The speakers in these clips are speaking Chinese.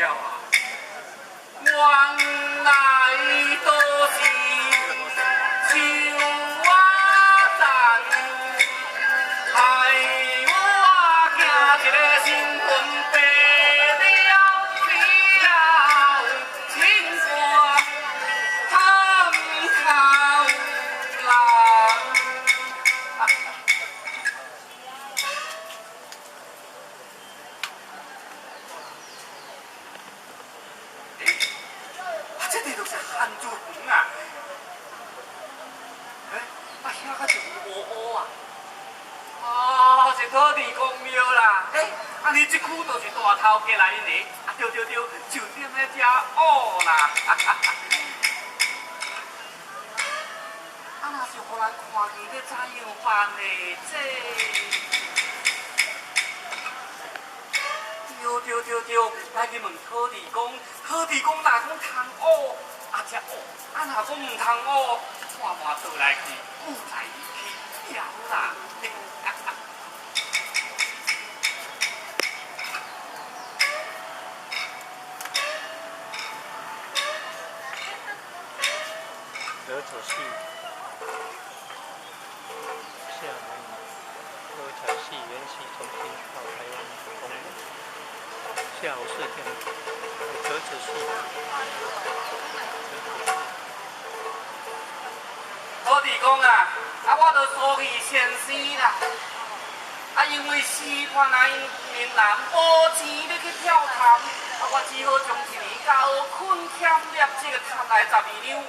了啊，原来都是像我等，害我行一个新婚白了了，情歌探头人。这里都是汉族人啊！哎，遐个就是乌乌啊！哦，是土地公庙啦！你这区都是大头家来的，对，就踮咧遮乌啦！若是互人看见，要怎样办呢？对，来去问土地公，土地公若讲通乌，这乌，若讲唔通乌，看我倒来去，不来去摇啦！德者系，厦门歌仔戏原系从清到台湾公演，下午4点，德者系。土地公啊，我著所去先生啦。因为四川因闽南无钱要去跳潭，我只好将一年甲学困欠业这个赚来12两银，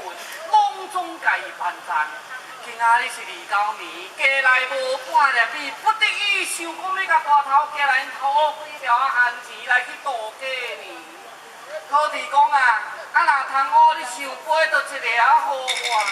拢总甲伊办赞。今仔日是29年，家内无半粒米，不得已想讲要甲大头家来讨几条闲钱来去度过年。土地公啊，若通学你想买，就一个互我啦。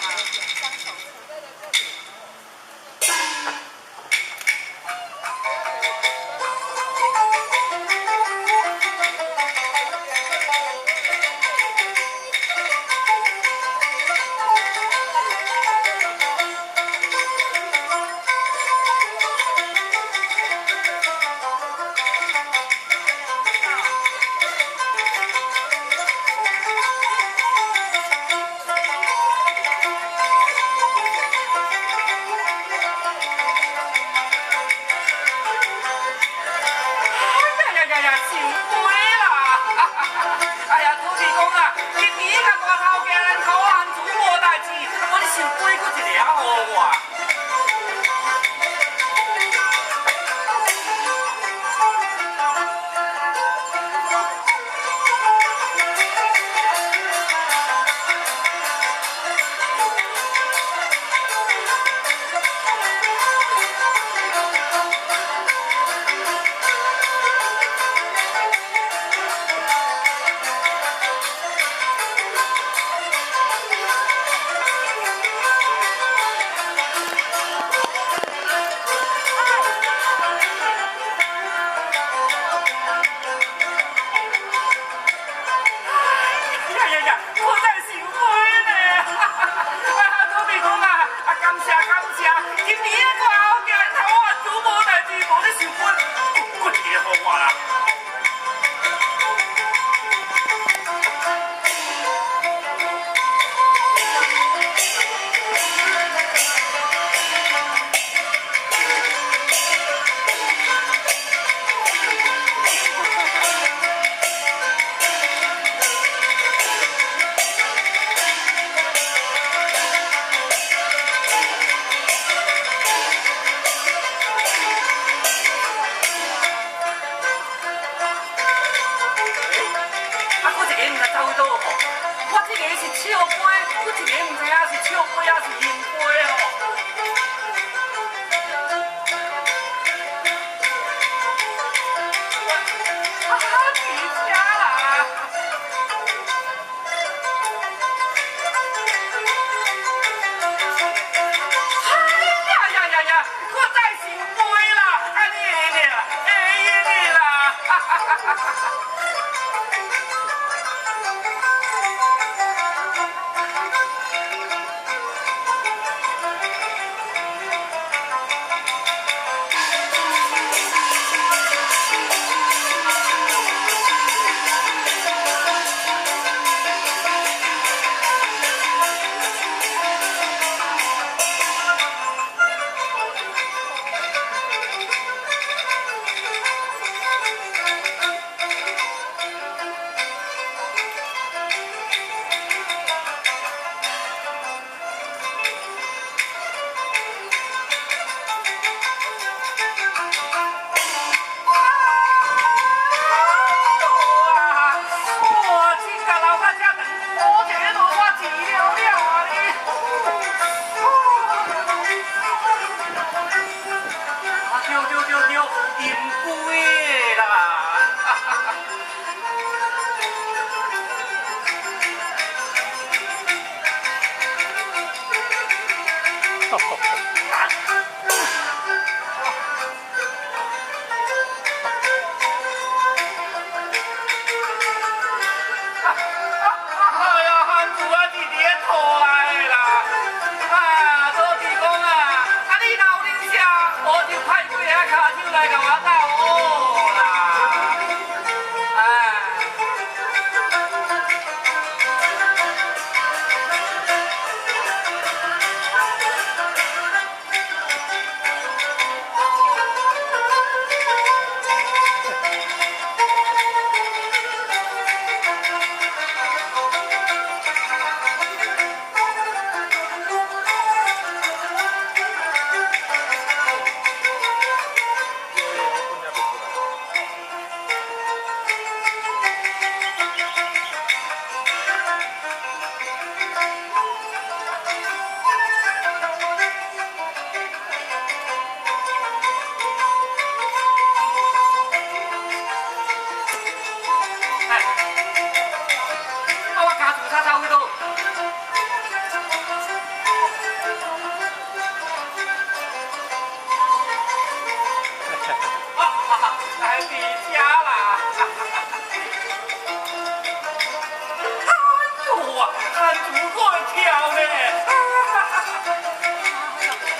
跳呢。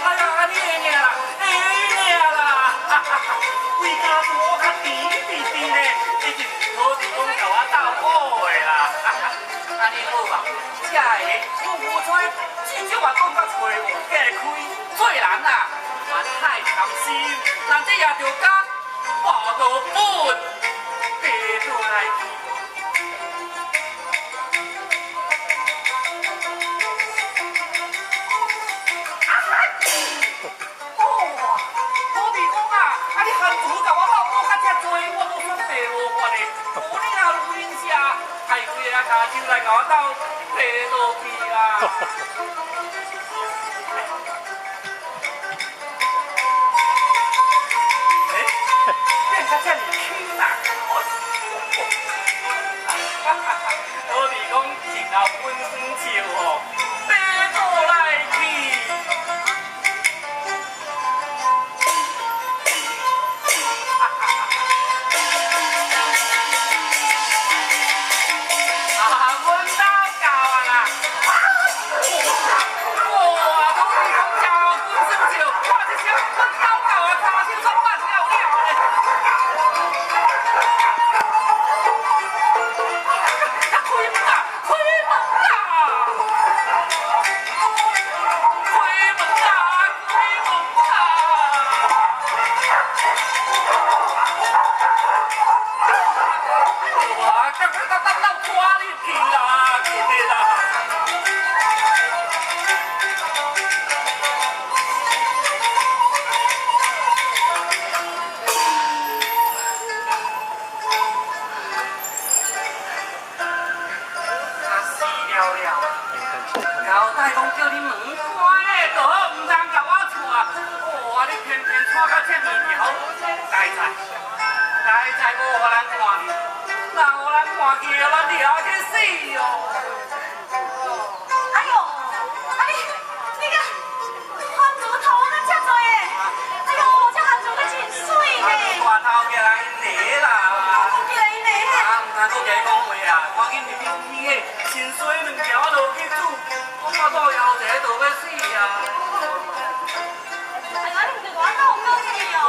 哎呀，安尼会尔啦，会尔啦，规家厝较甜甜甜呢，已经土地公甲我斗好的啦。安尼好吧，这个富吹至少嘛讲到找无假开，做人啊，莫太贪心，人这也着讲报到本，白倒来去。你汉族甲我斗讲较遮多，我都算白无法嘞。无你若有影射，害规个骹手来甲我斗白倒去啦。变甲遮尔轻啦！土地公前后本身笑哦，白倒来去。交代讲叫你门关的，就好，唔通甲我带。哇，你偏偏带到这么条，该在无互人看见，若互人看见，咱掠去死哦！哎呦，你个汉族头那遮多诶！哎呦，这汉族个真水呢！大头家来因啦！我叫因嘞！啊，唔通搁加讲话啊！赶紧入去煮迄清水两条落去煮，我肚枵一个就要死啊！哎呀，你唔是我闹高兴哦！